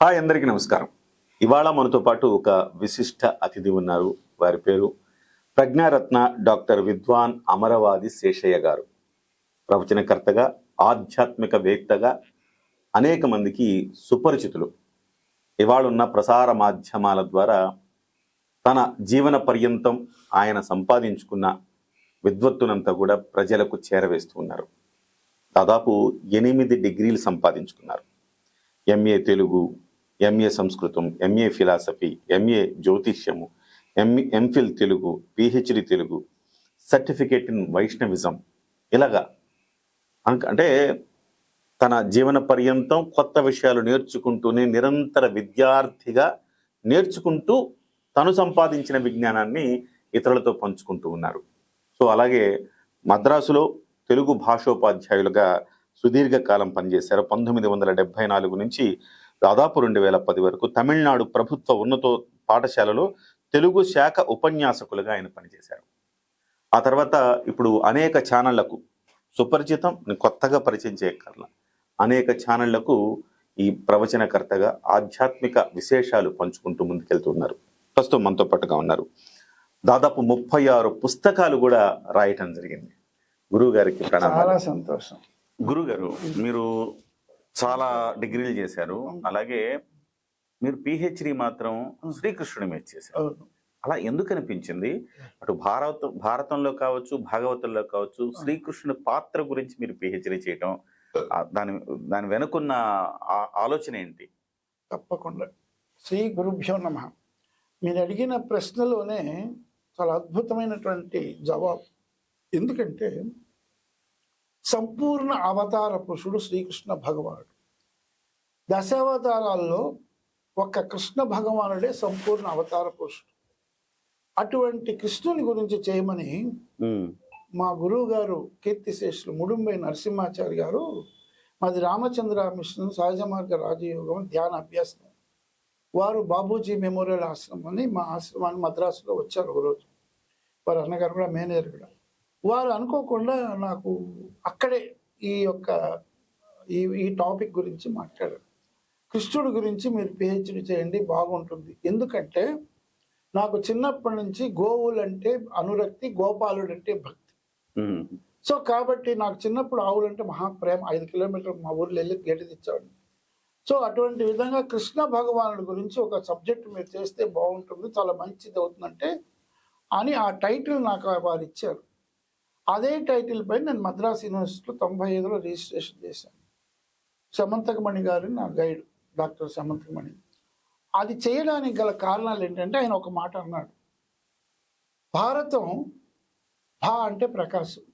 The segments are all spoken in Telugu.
హాయ్, అందరికీ నమస్కారం. ఇవాళ మనతో పాటు ఒక విశిష్ట అతిథి ఉన్నారు. వారి పేరు ప్రజ్ఞారత్న డాక్టర్ విద్వాన్ అమరవాది శేషయ్య గారు. ప్రవచనకర్తగా, ఆధ్యాత్మికవేత్తగా అనేక మందికి సుపరిచితులు. ఇవాళున్న ప్రసార మాధ్యమాల ద్వారా తన జీవన పర్యంతం ఆయన సంపాదించుకున్న విద్వత్తునంతా కూడా ప్రజలకు చేరవేస్తూ ఉన్నారు. దాదాపు 8 డిగ్రీలు సంపాదించుకున్నారు. ఎంఏ తెలుగు, ఎంఏ సంస్కృతం, ఎంఏ ఫిలాసఫీ, ఎంఏ జ్యోతిష్యము, MPhil Telugu, PhD Telugu, certificate in Vaishnavism. ఇలాగా అంటే తన జీవన పర్యంతం కొత్త విషయాలు నేర్చుకుంటూనే నిరంతర విద్యార్థిగా నేర్చుకుంటూ తను సంపాదించిన విజ్ఞానాన్ని ఇతరులతో పంచుకుంటూ ఉన్నారు. సో అలాగే మద్రాసులో తెలుగు భాషోపాధ్యాయులుగా సుదీర్ఘకాలం పనిచేశారు. 1974 నుంచి దాదాపు 2010 వరకు తమిళనాడు ప్రభుత్వ ఉన్నత పాఠశాలలో తెలుగు శాఖ ఉపన్యాసకులుగా ఆయన పనిచేశారు. ఆ తర్వాత ఇప్పుడు అనేక ఛానళ్లకు సుపరిచితం, కొత్తగా పరిచయం చేయగల అనేక ఛానళ్లకు ఈ ప్రవచనకర్తగా ఆధ్యాత్మిక విశేషాలు పంచుకుంటూ ముందుకెళ్తున్నారు. ప్రస్తుతం మనతో పాటుగా ఉన్నారు. దాదాపు 36 పుస్తకాలు కూడా రాయటం జరిగింది. గురువు గారికి ప్రణామాలు. చాలా సంతోషం. గురుగారు, మీరు చాలా డిగ్రీలు చేశారు. అలాగే మీరు పిహెచ్డి మాత్రం శ్రీకృష్ణుడి మీద చేశారు. అలా ఎందుకు అనిపించింది? అటు భారతంలో కావచ్చు, భాగవతంలో కావచ్చు, శ్రీకృష్ణుడి పాత్ర గురించి మీరు పిహెచ్డి చేయటం, దాని వెనుకున్న ఆలోచన ఏంటి? తప్పకుండా. శ్రీ గురుభ్యో నమః. మీరు అడిగిన ప్రశ్నలోనే చాలా అద్భుతమైనటువంటి జవాబు. ఎందుకంటే సంపూర్ణ అవతార పురుషుడు శ్రీకృష్ణ భగవానుడు. దశావతారాల్లో ఒక్క కృష్ణ భగవానుడే సంపూర్ణ అవతార పురుషుడు. అటువంటి కృష్ణుని గురించి చేయమని మా గురువు గారు కీర్తిశేషులు ముడుంబై నరసింహాచారి గారు మాది రామచంద్ర మిషన్ సహజ మార్గ రాజయోగం ధ్యాన అభ్యాసం వారు బాబూజీ మెమోరియల్ ఆశ్రమం అని మా ఆశ్రమాన్ని మద్రాసులో వచ్చారు ఒకరోజు. వారు అన్నగారు కూడా మేనేజర్ కూడా. వారు అనుకోకుండా నాకు అక్కడే ఈ టాపిక్ గురించి మాట్లాడారు. కృష్ణుడి గురించి మీరు పిహెచ్డి చేయండి, బాగుంటుంది. ఎందుకంటే నాకు చిన్నప్పటి నుంచి గోవులంటే అనురక్తి, గోపాలుడంటే భక్తి. సో కాబట్టి నాకు చిన్నప్పుడు ఆవులంటే మహాప్రేమ. 5 కిలోమీటర్లు మా ఊర్లో వెళ్ళి గేటు తెచ్చాడు. సో అటువంటి విధంగా కృష్ణ భగవానుడి గురించి ఒక సబ్జెక్ట్ మీరు చేస్తే బాగుంటుంది, చాలా మంచిది అవుతుందంటే అని ఆ టైటిల్ నాకు వారు ఇచ్చారు. అదే టైటిల్ పై నేను మద్రాస్ యూనివర్సిటీలో 95లో రిజిస్ట్రేషన్ చేశాను. సమంతకమణి గారు నా గైడ్, డాక్టర్ సమంతకమణి. అది చేయడానికి గల కారణాలు ఏంటంటే ఆయన ఒక మాట అన్నాడు. భారతం భా అంటే ప్రకాశం.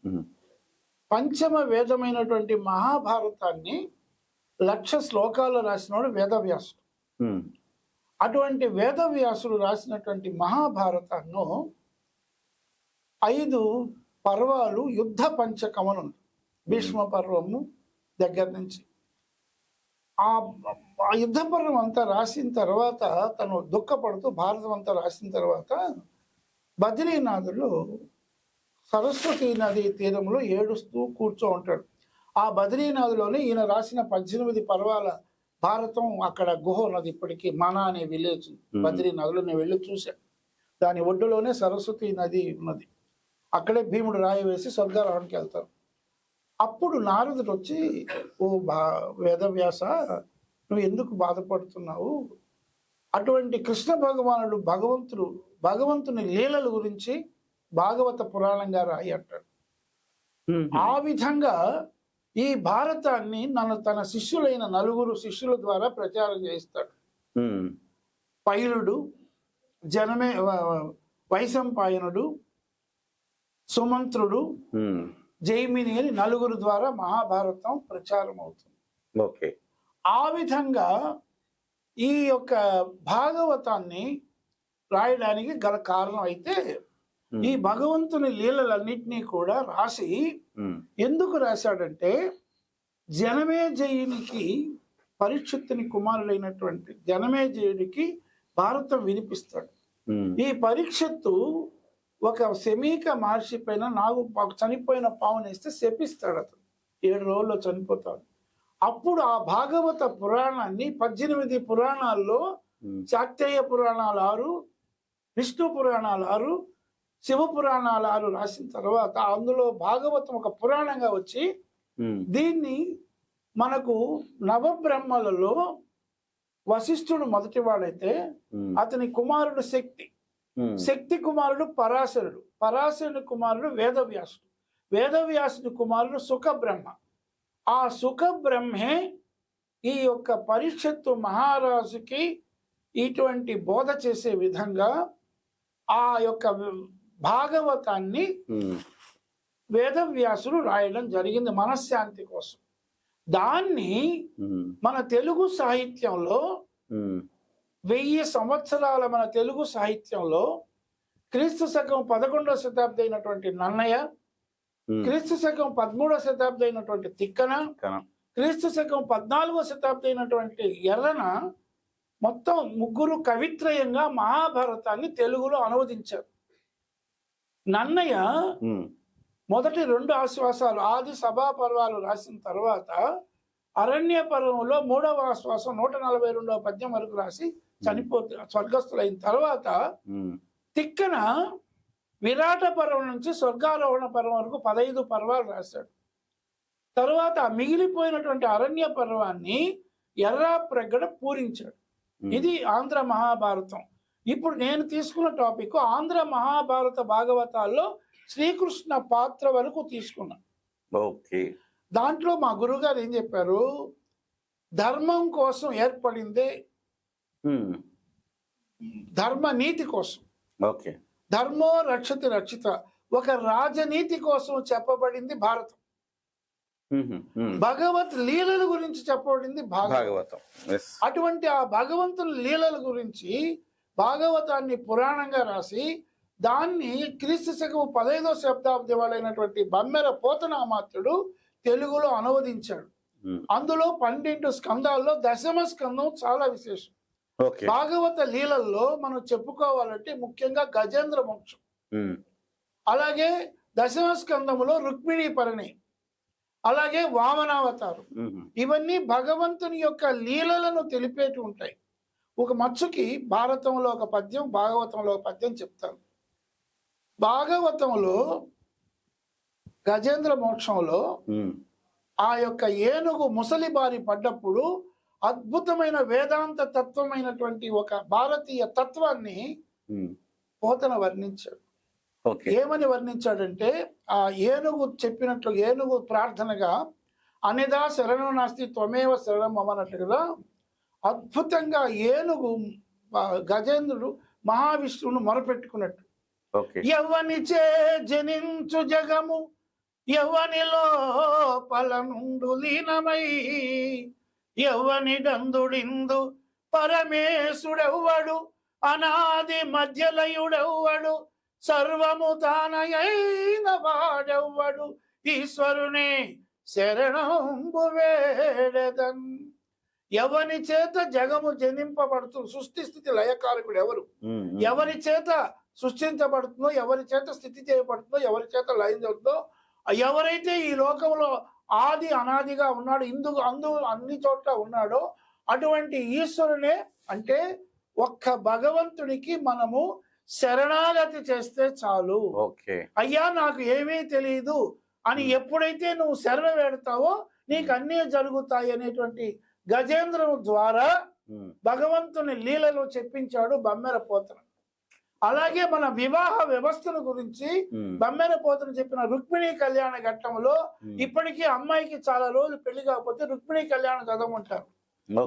పంచమ వేదమైనటువంటి మహాభారతాన్ని 1,00,000 శ్లోకాలు రాసినవాడు వేదవ్యాసుడు. అటువంటి వేదవ్యాసుడు రాసినటువంటి మహాభారతాన్ని 5 పర్వాలు యుద్ధ పంచకమని ఉంది. భీష్మ పర్వము దగ్గర నుంచి ఆ యుద్ధ పర్వం అంతా రాసిన తర్వాత తను దుఃఖపడుతూ భారతం అంతా రాసిన తర్వాత బద్రీనాథులో సరస్వతి నది తీరంలో ఏడుస్తూ కూర్చో ఉంటాడు. ఆ బద్రీనాథులోనే ఈయన రాసిన 18 పర్వాల భారతం అక్కడ గుహ ఉన్నది. ఇప్పటికీ మానా అనే విలేజ్ బద్రీనాథులో నేను వెళ్ళి చూశాను. దాని ఒడ్డులోనే సరస్వతి నది ఉన్నది. అక్కడే భీముడు రాయి వేసి స్వర్గారానికి వెళ్తారు. అప్పుడు నారదుడు వచ్చి, ఓ వేదవ్యాస, నువ్వు ఎందుకు బాధపడుతున్నావు? అటువంటి కృష్ణ భగవానుడు భగవంతుని లీలల గురించి భాగవత పురాణంగా రాయి అంటాడు. ఆ విధంగా ఈ భారతాన్ని తన శిష్యులైన 4 శిష్యుల ద్వారా ప్రచారం చేయిస్తాడు. పైలుడు, వైశంపాయనుడు, సుమంత్రుడు, జైమిని అని 4 ద్వారా మహాభారతం ప్రచారం అవుతుంది. ఓకే. ఆ విధంగా ఈ యొక్క భాగవతాన్ని రాయడానికి గల కారణం అయితే ఈ భగవంతుని లీలలన్నింటినీ కూడా రాసి ఎందుకు రాశాడంటే జనమేజయునికి, పరీక్షిత్తుని కుమారుడైనటువంటి జనమేజయుడికి భారతం వినిపిస్తాడు. ఈ పరీక్షిత్తు ఒక శమీక మహర్షి పైన చనిపోయిన పావునేస్తే శపిస్తాడు. అతను 7 రోజుల్లో చనిపోతాడు. అప్పుడు ఆ భాగవత పురాణాన్ని 18 పురాణాల్లో శాక్తేయ పురాణాలు 6, విష్ణు పురాణాలు 6, శివ పురాణాలు 6 రాసిన తర్వాత అందులో భాగవతం ఒక పురాణంగా వచ్చి దీన్ని మనకు నవబ్రహ్మలలో వశిష్ఠుడు మొదటివాడైతే అతని కుమారుడు శక్తి కుమారుడు పరాశరుడు కుమారుడు వేదవ్యాసుడి కుమారుడు సుఖబ్రహ్మ. ఆ సుఖబ్రహ్మే ఈ యొక్క పరీక్షత్తు మహారాజుకి ఇటువంటి బోధ చేసే విధంగా ఆ యొక్క భాగవతాన్ని వేదవ్యాసుడు రాయడం జరిగింది మనశ్శాంతి కోసం. దాన్ని మన తెలుగు సాహిత్యంలో 1000 సంవత్సరాల మన తెలుగు సాహిత్యంలో క్రీస్తు శకం 11వ శతాబ్ది అయినటువంటి నన్నయ్య, క్రీస్తు శకం 13వ శతాబ్ది అయినటువంటి తిక్కన, క్రీస్తు శకం 14వ శతాబ్ది అయినటువంటి ఎర్రన మొత్తం ముగ్గురు కవిత్రయంగా మహాభారతాన్ని తెలుగులో అనువదించారు. నన్నయ్య మొదటి 2 ఆశ్వాసాలు ఆది సభా పర్వాలు రాసిన తర్వాత అరణ్య పర్వంలో 3వ ఆశ్వాసం 142వ పద్యం వరకు రాసి స్వర్గస్థులైన తర్వాత తిక్కన విరాట పర్వం నుంచి స్వర్గారోహణ పర్వం వరకు 15 పర్వాలు రాశాడు. తర్వాత మిగిలిపోయినటువంటి అరణ్య పర్వాన్ని ఎర్రాప్రగడ పూరించాడు. ఇది ఆంధ్ర మహాభారతం. ఇప్పుడు నేను తీసుకున్న టాపిక్ ఆంధ్ర మహాభారత భాగవతాల్లో శ్రీకృష్ణ పాత్ర వరకు తీసుకున్నా. దాంట్లో మా గురుగారు ఏం చెప్పారు, ధర్మం కోసం ఏర్పడిందే, ధర్మ నీతి కోసం, ధర్మో రక్షతి రక్షిత, ఒక రాజనీతి కోసం చెప్పబడింది భారతం. భగవత్ లీలల గురించి చెప్పబడింది భాగవతం. అటువంటి ఆ భగవంతుని లీలల గురించి భాగవతాన్ని పురాణంగా రాసి దాన్ని క్రీస్తు శకం 15వ శతాబ్ది వాళ్ళైనటువంటి బమ్మెర పోతనామాత్యుడు తెలుగులో అనువదించాడు. అందులో 12 స్కందాల్లో 10వ స్కందం చాలా విశేషం. భాగవత లీలల్లో మనం చెప్పుకోవాలంటే ముఖ్యంగా గజేంద్ర మోక్షం, అలాగే 10వ స్కందములో రుక్మిణీ పరిణి, అలాగే వామనావతారం. ఇవన్నీ భగవంతుని యొక్క లీలలను తెలిపేటి ఉంటాయి. ఒక మచ్చుకి భారతంలో ఒక పద్యం, భాగవతంలో ఒక పద్యం చెప్తాను. భాగవతంలో గజేంద్ర మోక్షంలో ఆ యొక్క ఏనుగు ముసలి బారి పడ్డప్పుడు అద్భుతమైన వేదాంత తత్వమైనటువంటి ఒక భారతీయ తత్వాన్ని పోతన వర్ణించాడు. ఏమని వర్ణించాడంటే, ఆ ఏనుగు చెప్పినట్లు ఏనుగు ప్రార్థనగా అనిదా శరణు నాస్తి త్వమేవ శరణం అన్నట్టుగా అద్భుతంగా ఏనుగు గజేంద్రుడు మహావిష్ణువును మొరపెట్టుకున్నట్టు. యవ్వనిచే జనించు జగము యవ్వనిలో పలనుండు లీనమై యవ్వనిడందుడిందు పరమేశుడెవ్వడు అనాది మధ్యలయుడెవ్వడు సర్వము తానయైన వాడెవ్వడు ఈశ్వరునే శరణంబు వేడెదన్. ఎవరి చేత జగము జనింపబడుతూ సృష్టి స్థితి లయకారకుడు ఎవరు, ఎవరి చేత సృష్టించబడుతుందో, ఎవరి చేత స్థితి చేయబడుతుందో, ఎవరి చేత లయం జరుగుతుందో, ఎవరైతే ఈ లోకంలో ఆది అనాదిగా ఉన్నాడు, అన్ని చోట్ల ఉన్నాడో అటువంటి ఈశ్వరునే, అంటే ఒక్క భగవంతుడికి మనము శరణాగతి చేస్తే చాలు. అయ్యా నాకు ఏమీ తెలియదు అని ఎప్పుడైతే నువ్వు శరణ వేడతావో నీకు అన్నీ జరుగుతాయి అనేటువంటి గజేంద్రం ద్వారా భగవంతుని లీలలో చెప్పించాడు బమ్మెర పోతన. అలాగే మన వివాహ వ్యవస్థల గురించి బమ్మెర పోతన చెప్పిన రుక్మిణీ కళ్యాణ ఘట్టంలో ఇప్పటికీ అమ్మాయికి చాలా రోజులు పెళ్లి కాకపోతే రుక్మిణీ కళ్యాణం చదవమంటారు,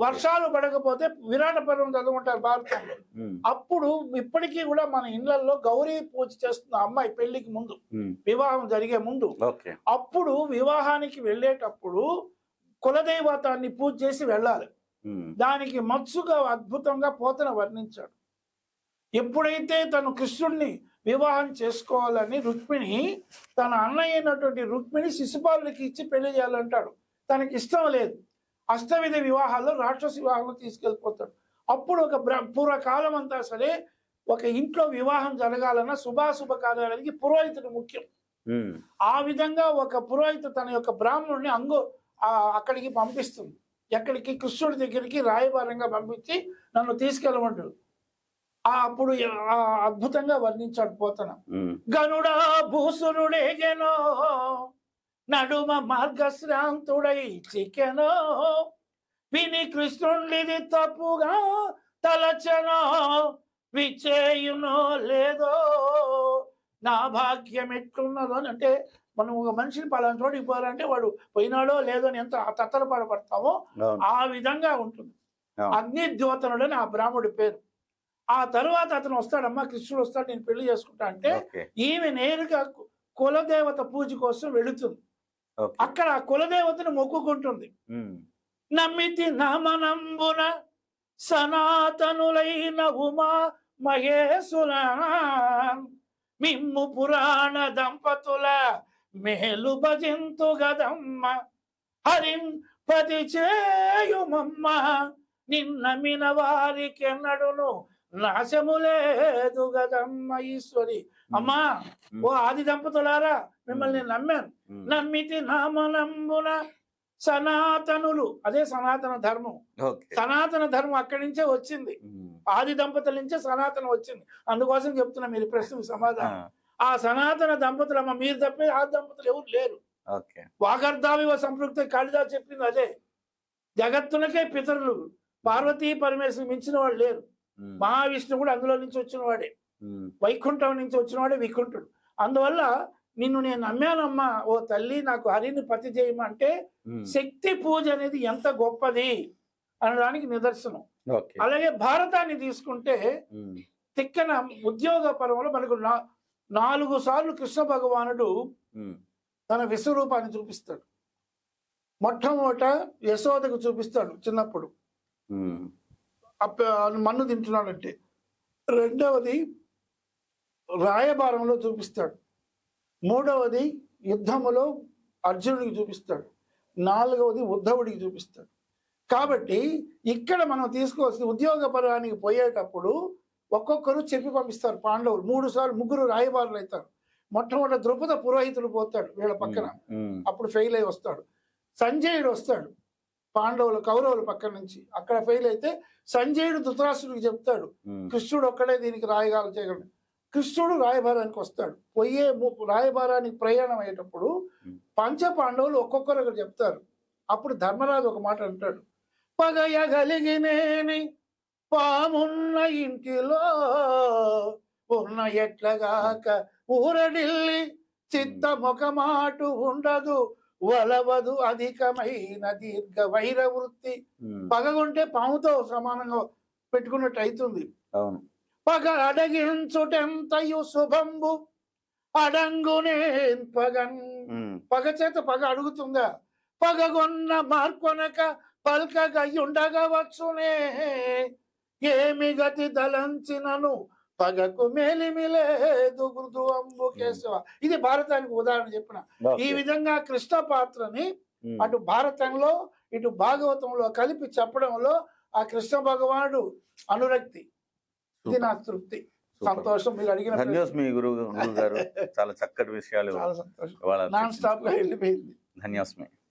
వర్షాలు పడకపోతే విరాట పర్వం చదవమంటారు భారతంలో. అప్పుడు ఇప్పటికీ కూడా మన ఇళ్లలో గౌరీ పూజ చేస్తున్న అమ్మాయి పెళ్లికి ముందు, వివాహం జరిగే ముందు, అప్పుడు వివాహానికి వెళ్ళేటప్పుడు కులదైవతాన్ని పూజ చేసి వెళ్ళాలి. దానికి మత్సుగా అద్భుతంగా పోతన వర్ణించాడు. ఎప్పుడైతే తను కృష్ణుడిని వివాహం చేసుకోవాలని రుక్మిణి తన అన్నయ్య అయినటువంటి రుక్మిణి శిశుపాలునికి ఇచ్చి పెళ్లి చేయాలంటాడు. తనకి ఇష్టం లేదు. అష్టవిధ వివాహాల్లో రాక్షస వివాహంలో తీసుకెళ్ళిపోతాడు. అప్పుడు ఒక పూర్వకాలం అంతా సరే ఒక ఇంట్లో వివాహం జరగాలన్న శుభాశుభ కార్యాలకి పురోహితుడు ముఖ్యం. ఆ విధంగా ఒక పురోహితు తన యొక్క బ్రాహ్మణుడిని అక్కడికి పంపిస్తుంది. ఎక్కడికి? కృష్ణుడి దగ్గరికి రాయబారంగా పంపించి నన్ను తీసుకెళ్ళమంటాడు. అప్పుడు అద్భుతంగా వర్ణించాడు పోతన. గనుడా భూసురుడేగెనో నడుమ మార్గశ్రాంతుడై చికెనో విని కృష్ణుడిది తప్పుగా తలచనో విచేయునో లేదో నా భాగ్యం ఎట్లున్నదో అని. అంటే మనం ఒక మనిషిని పలానా చోటికి పోవాలంటే వాడు పోయినాడో లేదో అని ఎంత తత్తరపడతామో ఆ విధంగా ఉంటుంది. అగ్నిద్యోతనుడని ఆ బ్రాహ్మడి పేరు. ఆ తరువాత అతను వస్తాడమ్మా, కృష్ణుడు వస్తాడు, నేను పెళ్లి చేసుకుంటా అంటే ఈమె నేరుగా కులదేవత పూజ కోసం వెళుతుంది. అక్కడ ఆ కులదేవతను మొక్కుకుంటుంది. నమ్మితి నామనంబున సనాతనులైన ఉమా మహేశుల మిమ్ము పురాణ దంపతుల మేలు భజింతు గదమ్మ హరిం పతి చేయుమమ్మ నిన్నమిన వారికెన్నడును నాశము లేదు గదమ్మ ఈశ్వరి. అమ్మా, ఓ ఆది దంపతులారా, మిమ్మల్ని నమ్మాను. నమ్మితి నామనంబున సనాతనులు, అదే సనాతన ధర్మం. సనాతన ధర్మం అక్కడి నుంచే వచ్చింది, ఆది దంపతుల నుంచే సనాతనం వచ్చింది. అందుకోసం చెప్తున్నా, మీరు ప్రశ్నకు సమాధానం. ఆ సనాతన దంపతులమ్మ, మీరు తప్పే ఆ దంపతులు ఎవరు లేరు. వాగర్ధావివ సంపృక్త కాళిదాసు చెప్పింది అదే. జగత్తునకే పితరులు, పార్వతీ పరమేశ్వరు మించిన వాళ్ళు లేరు. మహావిష్ణువు కూడా అందులో నుంచి వచ్చిన వాడే, వైకుంఠం నుంచి వచ్చిన వాడే వికుంఠుడు. అందువల్ల నిన్ను నేను నమ్మానమ్మా, ఓ తల్లి నాకు హరిని పతి చేయమంటే శక్తి పూజ అనేది ఎంత గొప్పది అనడానికి నిదర్శనం. అలాగే భారతాన్ని తీసుకుంటే తిక్కన ఉద్యోగ పర్వంలో మనకు 4 సార్లు కృష్ణ భగవానుడు తన విశ్వరూపాన్ని చూపిస్తాడు. మొట్టమొదట యశోదకు చూపిస్తాడు చిన్నప్పుడు, మన్ను తింటున్నాడంటే. రెండవది రాయబారంలో చూపిస్తాడు. మూడవది యుద్ధములో అర్జునుడికి చూపిస్తాడు. 4వది ఉద్ధవుడికి చూపిస్తాడు. కాబట్టి ఇక్కడ మనం తీసుకోవాల్సింది, ఉద్యోగ పర్వానికి పోయేటప్పుడు ఒక్కొక్కరు చెప్పి పంపిస్తారు పాండవులు. 3 సార్లు 3 రాయబారులు అవుతారు. మొట్టమొదటి ద్రుపద పురోహితుడు పోతాడు వీళ్ళ పక్కన, అప్పుడు ఫెయిల్ అయి వస్తాడు. సంజయుడు వస్తాడు పాండవులు కౌరవుల పక్కన నుంచి, అక్కడ ఫెయిల్ అయితే సంజయుడు ధృతరాష్ట్రుడికి చెప్తాడు, కృష్ణుడు ఒక్కడే దీనికి రాయగాలు చేయగలడు. కృష్ణుడు రాయబారానికి వస్తాడు. పోయే రాయబారానికి ప్రయాణం అయ్యేటప్పుడు పంచ పాండవులు ఒక్కొక్కరు చెప్తారు. అప్పుడు ధర్మరాజు ఒక మాట అంటాడు, పగయగలిగినేని పామున్న ఇంటిలో ఉన్న ఎట్లగాక ఊరడిల్లి చిత్తముఖమాటు ఉండదు వలవదు అధికమైన దీర్ఘ వైర వృత్తి. పగగుంటే పాముతో సమానంగా పెట్టుకున్నట్టు అవుతుంది. పగ అడగించుటెంతయు శుభంబు అడంగునే పగన్. పగ చేత పగ అడుగుతుందా? పగగొన్న మార్కొనక పల్కగయుండగవచ్చునే ఏమి గతి దలంచినను పగకు మేలిమిలేదు గురుదువంబు కేశవ. ఇది భారతానికి ఉదాహరణ చెప్పిన. ఈ విధంగా కృష్ణ పాత్రని అటు భారతంలో ఇటు భాగవతంలో కలిపి చెప్పడంలో ఆ కృష్ణ భగవానుడు అనురక్తి. ఇది నా తృప్తి, సంతోషం. మీరు అడిగిన మీ గురువు గారు చాలా చక్కటి విషయాలు చాలా సంతోషం. నాన్ స్టాప్ గా వెళ్ళిపోయింది. ధన్యవాదమే.